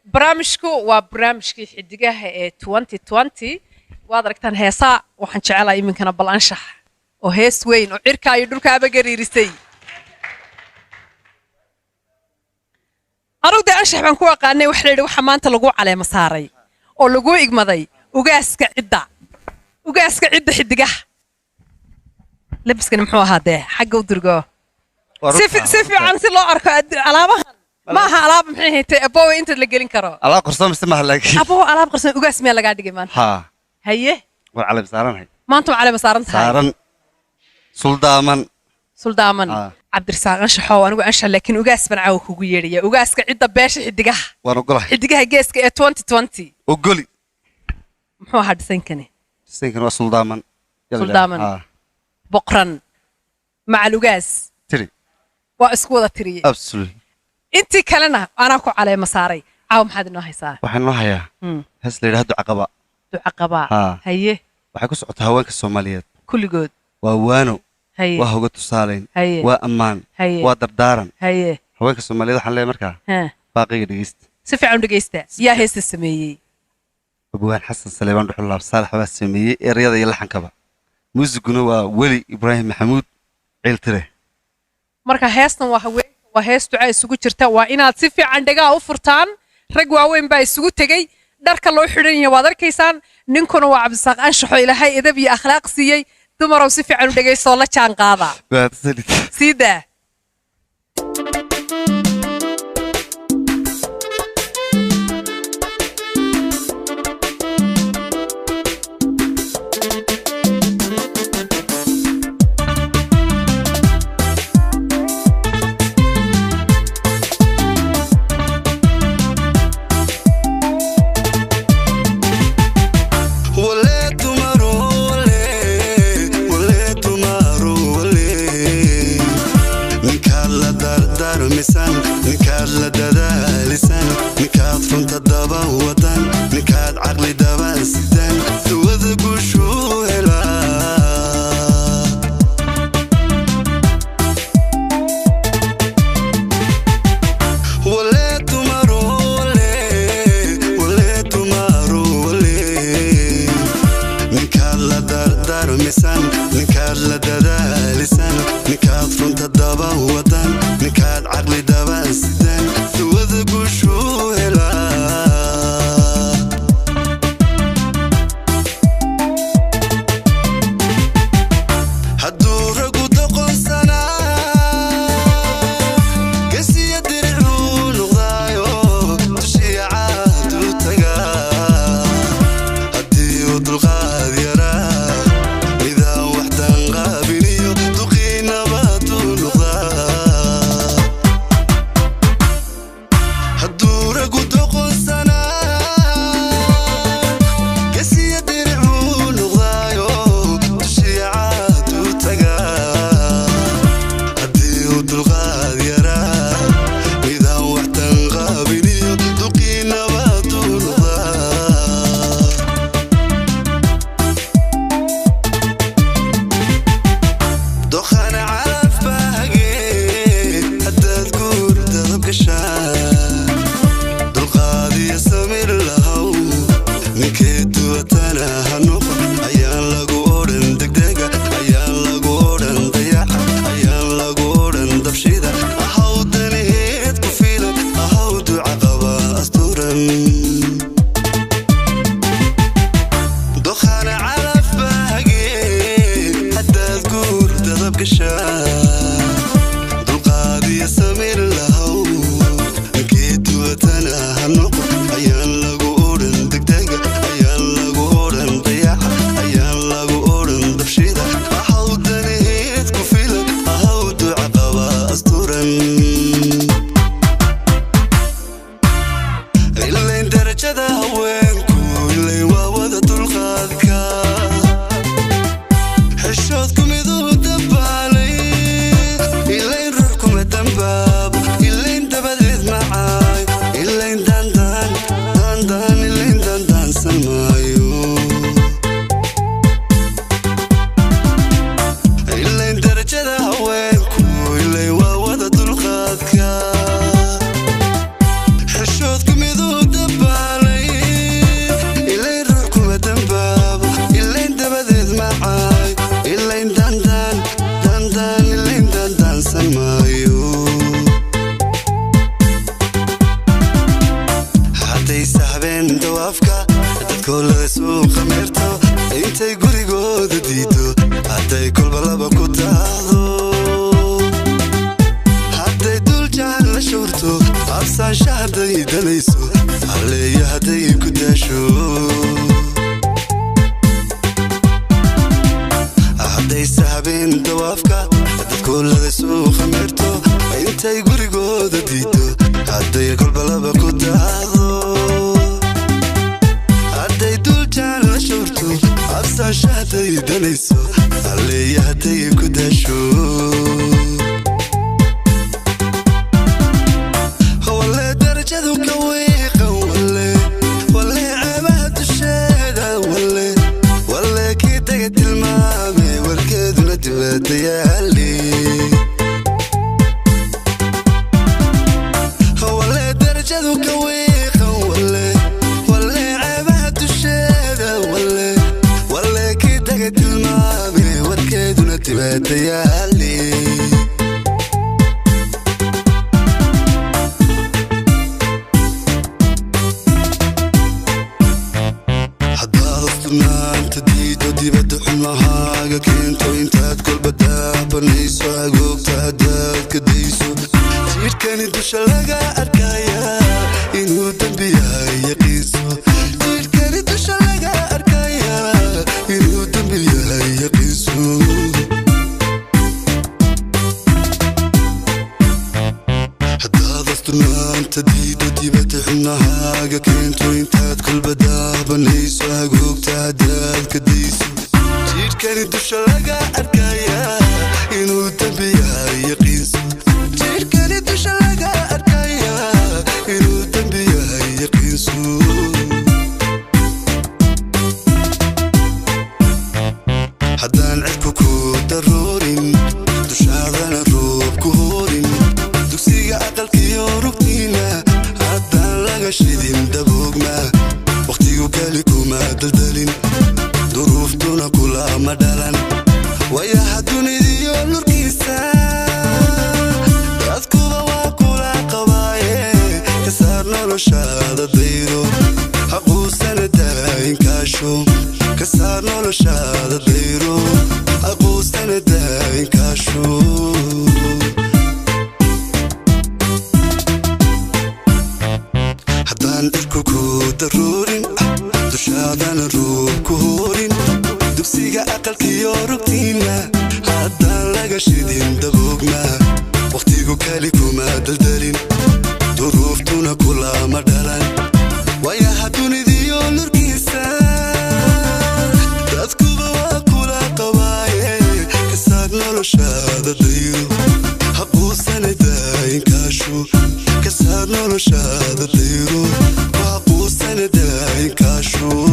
برامجكو وبرامجكي حدقها 2020 waad aragtaan heesaa waxaan jecelahay iminkana bal anshax oo hees weyn oo cirka iyo dhulkaaba gariirisay aruuda anshax baan ku aqaanay wax leeyahay waxa maanta lagu caleema saaray oo lagu igmaday ugaaska cidda xidigaha labiskan muxuu ahaadee xagga u dirgo si fiican si loo arko alaabahan ما ها ألعاب محيه أبوه أنت اللي قلين كرو ألعاب قرصان مستمع لك أبوه ألعاب قرصان وقاس ميلا قاعد يجيمان ها هيه وعلى مسارن هاي ما أنتم على مسارن سارن سلدامن عبد الرزاق أنشحوا أنا وأنشح لكن وقاس بنعوه وقيرية وقاس كعدة باش حدقه وأنا أقوله حدقه جيس ك 2020 وقولي محو هاد سنكني وسلدامن بقرن مع الوقاس تري وأسكوذة تري أبسل أنتي كلنا أنا أكو على مساري عاوم حد إنه هيسار وحنا هيا هس اللي هاد عقبة هيه وحكوا سقط هواك الصوماليات كل جود ووانو هيه وهو تصالين وأمان ودردارن هيه هواك الصوماليات حنا مركا باقي دقيست سفي عند دقيسته يا هيس السمية أبوان حسن سليمان رح الله صالح بس السمية الرياضة يلحن كبا موسيقنا وولي إبراهيم محمود عيلتره مركا هيسنا وهوي وهيستو عاي سوق jirta waa inaad si fiican dhagaa u furtaan rag waaweyn baa isugu tagay dharka loo xiran yahay waad arkaysaan ninkuna waa Cabdisaaq anshaxo ilaahay edab iyo akhlaaq siiyay dumarow si fiican u dhagayso la jaan qaada sida Ayaan lagu oran dayax ayaan lagu oran dabshida shahday danayso alleeya hadday ku daasho hadday sahabeen dawaafka dadkoolada suuqa meerto intay gurigooda diido hadday kolbalaba ku daado hadday duljaan la shurto absaan shahday danayso alleeya hadday ku daasho كسر نور شاد الديرو وعقوس سنة داين كاشو